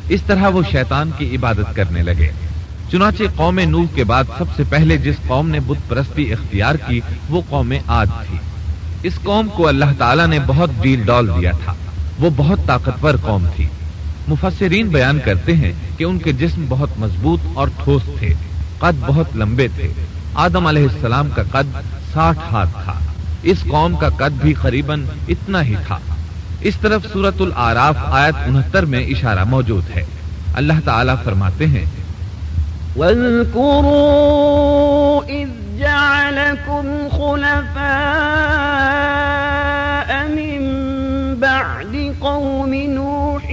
اس طرح وہ شیطان کی عبادت کرنے لگے۔ چنانچہ قوم نوح کے بعد سب سے پہلے جس قوم نے بت پرستی اختیار کی وہ قوم عاد تھی۔ اس قوم کو اللہ تعالیٰ نے بہت ڈیل ڈال دیا تھا، وہ بہت طاقتور قوم تھی۔ مفسرین بیان کرتے ہیں کہ ان کے جسم بہت مضبوط اور ٹھوس تھے، قد بہت لمبے تھے۔ آدم علیہ السلام کا قد 60 ہاتھ تھا، اس قوم کا قد بھی قریباً اتنا ہی تھا۔ اس طرف سورۃ الاعراف آیت 69 میں اشارہ موجود ہے۔ اللہ تعالیٰ فرماتے ہیں وَاذْكُرُوا إِذْ جَعَلَكُمْ خُلَفَاءَ مِنْ بَعْدِ قَوْمِ نُوحٍ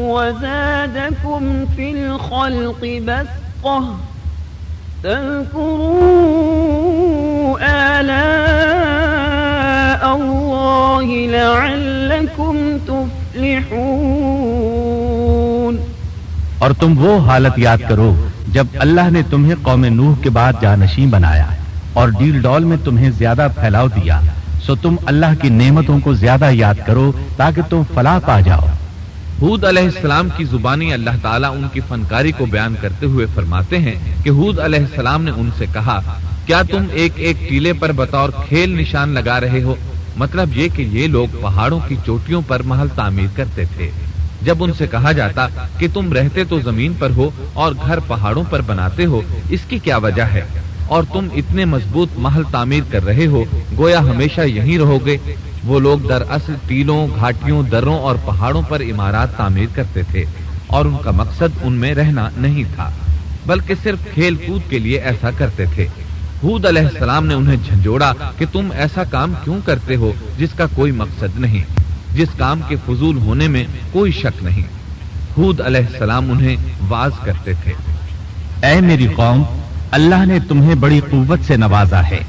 وَزَادَكُمْ فِي الْخَلْقِ بَسْطَةً تَذْكُرُوا آلَاءَ اللَّهِ لَعَلَّكُمْ تُفْلِحُونَ۔ اور تم وہ حالت یاد کرو جب اللہ نے تمہیں قوم نوح کے بعد جانشین بنایا اور ڈیل ڈول میں تمہیں زیادہ پھیلاؤ دیا، سو تم اللہ کی نعمتوں کو زیادہ یاد کرو تاکہ تم فلاح پا جاؤ۔ ہود علیہ السلام کی زبانی اللہ تعالیٰ ان کی فنکاری کو بیان کرتے ہوئے فرماتے ہیں کہ ہود علیہ السلام نے ان سے کہا، کیا تم ایک ایک ٹیلے پر بطور کھیل نشان لگا رہے ہو؟ مطلب یہ کہ یہ لوگ پہاڑوں کی چوٹیوں پر محل تعمیر کرتے تھے۔ جب ان سے کہا جاتا کہ تم رہتے تو زمین پر ہو اور گھر پہاڑوں پر بناتے ہو، اس کی کیا وجہ ہے؟ اور تم اتنے مضبوط محل تعمیر کر رہے ہو، گویا ہمیشہ یہیں رہو گے۔ وہ لوگ دراصل ٹیلوں، گھاٹیوں، دروں اور پہاڑوں پر عمارات تعمیر کرتے تھے، اور ان کا مقصد ان میں رہنا نہیں تھا، بلکہ صرف کھیل کود کے لیے ایسا کرتے تھے۔ ہود علیہ السلام نے انہیں جھنجھوڑا کہ تم ایسا کام کیوں کرتے ہو جس کا کوئی مقصد نہیں، جس کام کے فضول ہونے میں کوئی شک نہیں۔ ہود علیہ السلام انہیں واعظ کرتے تھے، اے میری قوم، اللہ نے تمہیں بڑی قوت سے نوازا ہے۔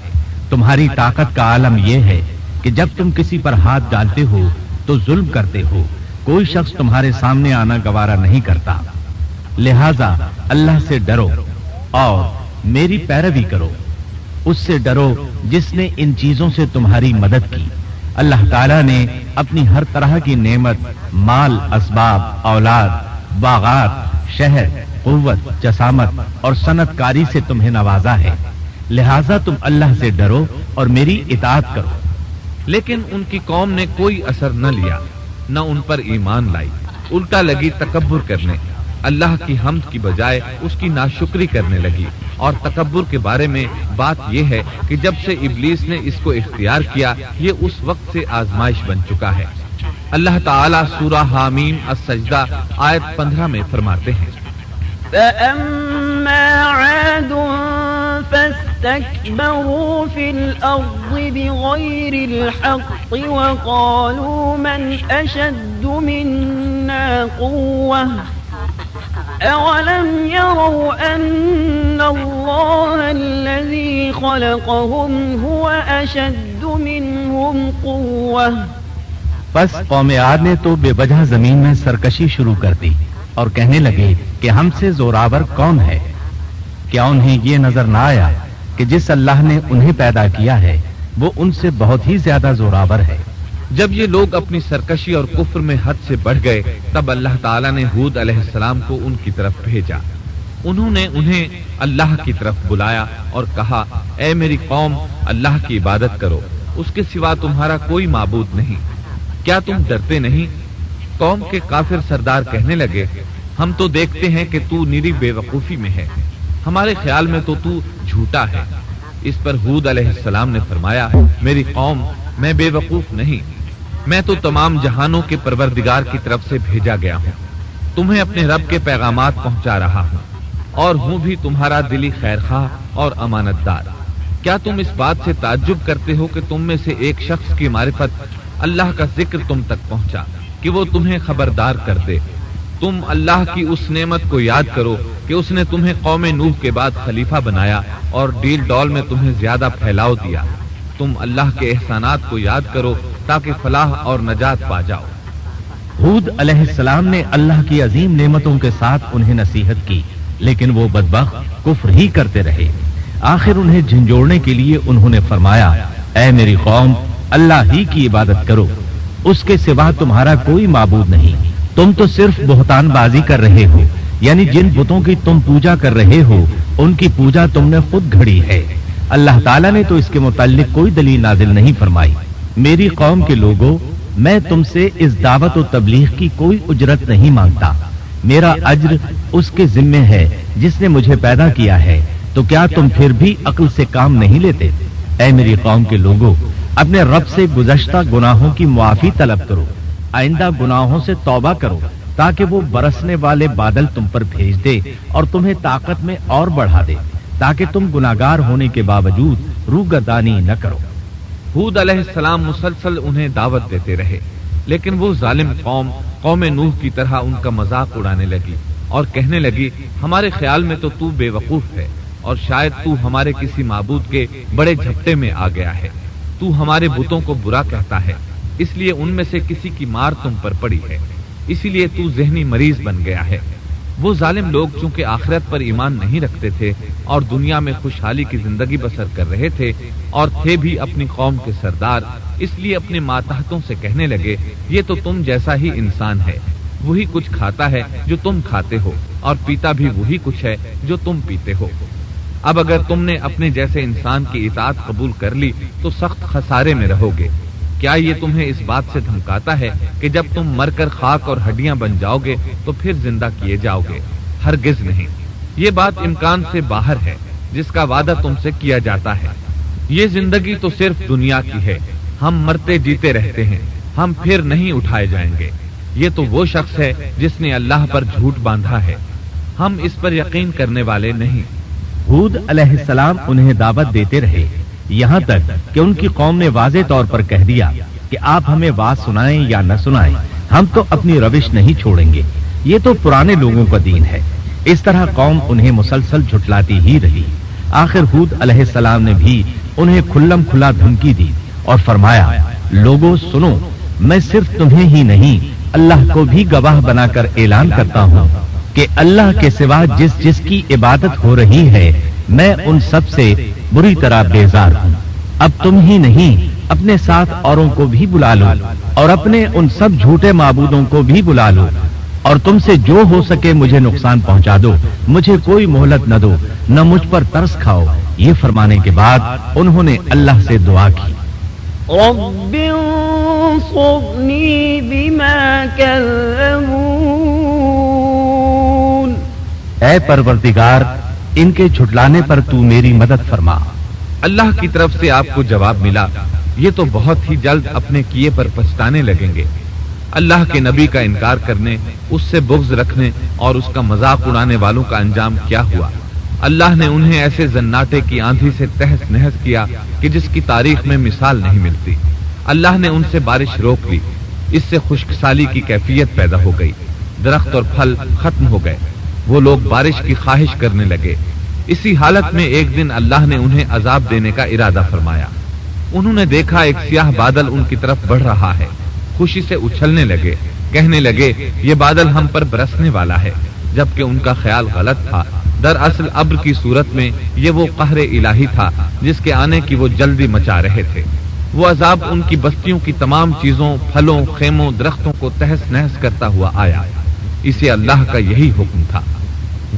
تمہاری طاقت کا عالم یہ ہے کہ جب تم کسی پر ہاتھ ڈالتے ہو تو ظلم کرتے ہو، کوئی شخص تمہارے سامنے آنا گوارا نہیں کرتا۔ لہذا اللہ سے ڈرو اور میری پیروی کرو، اس سے ڈرو جس نے ان چیزوں سے تمہاری مدد کی۔ اللہ تعالیٰ نے اپنی ہر طرح کی نعمت، مال، اسباب، اولاد، باغات، شہر، قوت، جسامت اور صنعت کاری سے تمہیں نوازا ہے، لہذا تم اللہ سے ڈرو اور میری اطاعت کرو۔ لیکن ان کی قوم نے کوئی اثر نہ لیا، نہ ان پر ایمان لائی، الٹا لگی تکبر کرنے، اللہ کی حمد کی بجائے اس کی ناشکری کرنے لگی۔ اور تکبر کے بارے میں بات یہ ہے کہ جب سے ابلیس نے اس کو اختیار کیا، یہ اس وقت سے آزمائش بن چکا ہے۔ اللہ تعالیٰ سورہ حامیم السجدہ آیت 15 میں فرماتے ہیں، فَأَمَّا عَادٌ فَاسْتَكْبَرُوا فِي الْأَرْضِ بِغَيْرِ الْحَقِّ وَقَالُوا مَنْ أَشَدُّ مِنَّا قُوَّةً أَوَلَمْ يَرَوْا أَنَّ اللَّهَ الَّذِي خَلَقَهُمْ هُوَ أَشَدُّ مِنْهُمْ قُوَّةً۔ پس قوم عاد نے تو بے وجہ زمین میں سرکشی شروع کر دی اور کہنے لگے کہ ہم سے زوراور کون ہے؟ کیا انہیں یہ نظر نہ آیا کہ جس اللہ نے انہیں پیدا کیا ہے وہ ان سے بہت ہی زیادہ زوراور ہے؟ جب یہ لوگ اپنی سرکشی اور کفر میں حد سے بڑھ گئے، تب اللہ تعالیٰ نے ہود علیہ السلام کو ان کی طرف بھیجا۔ انہوں نے انہیں اللہ کی طرف بلایا اور کہا، اے میری قوم، اللہ کی عبادت کرو، اس کے سوا تمہارا کوئی معبود نہیں۔ کیا تم ڈرتے نہیں؟ قوم کے کافر سردار کہنے لگے، ہم تو دیکھتے ہیں کہ تو نری بے وقوفی میں ہے، ہمارے خیال میں تو جھوٹا ہے۔ اس پر ہود علیہ السلام نے فرمایا، میری قوم، میں بے وقوف نہیں، میں تو تمام جہانوں کے پروردگار کی طرف سے بھیجا گیا ہوں، تمہیں اپنے رب کے پیغامات پہنچا رہا ہوں، اور ہوں بھی تمہارا دلی خیرخواہ اور امانت دار۔ کیا تم اس بات سے تعجب کرتے ہو کہ تم میں سے ایک شخص کی معرفت، اللہ کا ذکر تم تک پہنچا کہ وہ تمہیں خبردار کر دے؟ تم اللہ کی اس نعمت کو یاد کرو کہ اس نے تمہیں قوم نوح کے بعد خلیفہ بنایا اور ڈیل ڈول میں تمہیں زیادہ پھیلاؤ دیا۔ تم اللہ کے احسانات کو یاد کرو تاکہ فلاح اور نجات پا جاؤ۔ ہود علیہ السلام نے اللہ کی عظیم نعمتوں کے ساتھ انہیں نصیحت کی، لیکن وہ بدبخت کفر ہی کرتے رہے۔ آخر انہیں جھنجھوڑنے کے لیے انہوں نے فرمایا، اے میری قوم، اللہ ہی کی عبادت کرو، اس کے سوا تمہارا کوئی معبود نہیں، तुम तो सिर्फ बुहतान बाजी कर रहे हो, यानी जिन बुतों की तुम पूजा कर रहे हो उनकी पूजा तुमने खुद घड़ी है। अल्लाह ताला ने तो इसके मुताल्लिक कोई दलील नाजिल नहीं फरमाई। मेरी कौम के लोगों, मैं तुमसे इस दावत और तबलीग की कोई उजरत नहीं मांगता। मेरा अज्र उसके जिम्मे है जिसने मुझे पैदा किया है। तो क्या तुम फिर भी अक्ल से काम नहीं लेते? ऐ मेरी कौम के लोगों, अपने रब से गुज़श्ता गुनाहों की मुआफी तलब करो, आइंदा गुनाहों से तौबा करो, ताकि वो बरसने वाले बादल तुम पर भेज दे और तुम्हें ताकत में और बढ़ा दे, ताकि तुम गुनाहगार होने के बावजूद रूगर्दानी न करो। हूद अलैहिस्सलाम मुसलसल उन्हें दावत देते रहे, लेकिन वो जालिम कौम नूह की तरह उनका मजाक उड़ाने लगी और कहने लगी, हमारे ख्याल में तो तू बेवकूफ है और शायद तू हमारे किसी माबूद के बड़े झपटे में आ गया है। तू हमारे बुतों को बुरा कहता है, इसलिए उनमें से किसी की मार तुम पर पड़ी है, इसीलिए तू ज़हनी मरीज बन गया है। वो जालिम लोग चूंकि आखिरत पर ईमान नहीं रखते थे और दुनिया में खुशहाली की जिंदगी बसर कर रहे थे और थे भी अपनी कौम के सरदार, इसलिए अपने मातहतों से कहने लगे, ये तो तुम जैसा ही इंसान है, वही कुछ खाता है जो तुम खाते हो और पीता भी वही कुछ है जो तुम पीते हो। अब अगर तुमने अपने जैसे इंसान की इताअत कबूल कर ली तो सख्त खसारे में रहोगे। क्या ये तुम्हें इस बात से धमकाता है कि जब तुम मरकर खाक और हड्डियां बन जाओगे तो फिर जिंदा किए जाओगे? हरगिज नहीं, ये बात इम्कान से बाहर है जिसका वादा तुमसे किया जाता है। ये जिंदगी तो सिर्फ दुनिया की है, हम मरते जीते रहते हैं, हम फिर नहीं उठाए जाएंगे। ये तो वो शख्स है जिसने अल्लाह पर झूठ बांधा है, हम इस पर यकीन करने वाले नहीं। हूद अलैहिस्सलाम उन्हें दावत देते रहे, यहाँ तक कि उनकी कौम ने वाज़े तौर पर कह दिया कि आप हमें बात सुनाएं या न सुनाएं, हम तो अपनी रविश नहीं छोड़ेंगे, ये तो पुराने लोगों का दीन है। इस तरह कौम उन्हें मुसलसल झुटलाती ही रही। आखिर हूद अलैहिस्सलाम ने भी उन्हें खुल्लम खुला धमकी दी और फरमाया, लोगों सुनो, मैं सिर्फ तुम्हें ही नहीं अल्लाह को भी गवाह बनाकर ऐलान करता हूँ कि अल्लाह के सिवा जिसकी इबादत हो रही है, मैं उन सब से बुरी तरह बेजार हूँ। अब तुम ही नहीं अपने साथ औरों को भी बुला लो और अपने उन सब झूठे माबूदों को भी बुला लो और तुमसे जो हो सके मुझे नुकसान पहुंचा दो, मुझे कोई मोहलत न दो, न मुझ पर तरस खाओ। ये फरमाने के बाद उन्होंने अल्लाह से दुआ की, ऐ परवरदिगार, इनके झुटलाने पर तू मेरी मदद फरमा। अल्लाह की तरफ से आपको जवाब मिला, ये तो बहुत ही जल्द अपने किए पर पछताने लगेंगे। अल्लाह के नबी का इनकार करने, उससे बुग़्ज़ रखने और उसका मजाक उड़ाने वालों का अंजाम क्या हुआ? अल्लाह ने उन्हें ऐसे जन्नाटे की आंधी से तहस नहस किया कि जिसकी तारीख में मिसाल नहीं मिलती। अल्लाह ने उनसे बारिश रोक ली, इससे खुश्कसाली की कैफियत पैदा हो गई, दरख्त और फल खत्म हो गए, वो लोग बारिश की ख्वाहिश करने लगे। इसी हालत में एक दिन अल्लाह ने उन्हें अजाब देने का इरादा फरमाया। उन्होंने देखा एक सियाह बादल उनकी तरफ बढ़ रहा है, खुशी से उछलने लगे, कहने लगे, ये बादल हम पर बरसने वाला है, जबकि उनका ख्याल गलत था। दरअसल अब्र की सूरत में ये वो कहर इलाही था जिसके आने की वो जल्दी मचा रहे थे। वो अजाब उनकी बस्तियों की तमाम चीजों, फलों, खेमों, दरख्तों को तहस नहस करता हुआ आया। इसे अल्लाह का यही हुक्म था।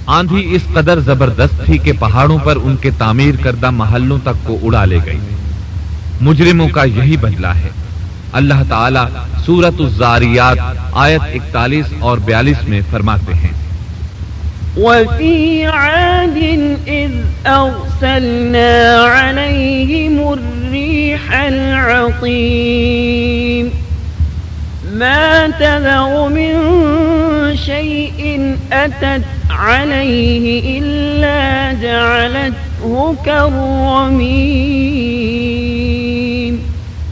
आंधी इस कदर जबरदस्त थी कि पहाड़ों पर उनके तामीर करदा महलों तक को उड़ा ले गई। मुजरिमों का यही बदला है। अल्लाह ताला सूरत उज़्ज़ारियात आयत 41 और 42 में फरमाते हैं, वफ़ी आदिन इज़ अरसलना अलैहिमुर रिहल अक़ीम मा तज़रु मिन शैइन अतत अलैहि इल्ला जअलतहु कर्रमीम।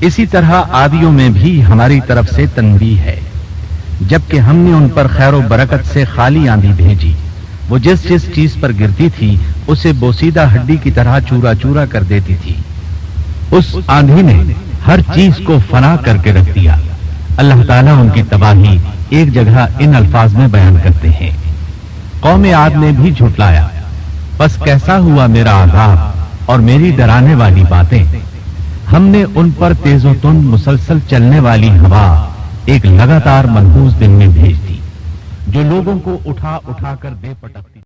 इसी तरह आदियों में भी हमारी तरफ से तनबीह है, जबकि हमने उन पर खैर व बरकत से खाली आंधी भेजी, वो जिस जिस चीज पर गिरती थी उसे बोसीदा हड्डी की तरह चूरा चूरा कर देती थी। उस आंधी ने हर चीज को फना करके रख दिया। अल्लाह ताला उनकी तबाही एक जगह इन अल्फाज में बयान करते हैं, कौम आद ने भी झुटलाया, बस कैसा हुआ मेरा अज़ाब और मेरी डराने वाली बातें। हमने उन पर तेजोतुन मुसलसल चलने वाली हवा एक लगातार मनहूस दिन में भेज दी जो लोगों को उठा उठा कर दे पटकती।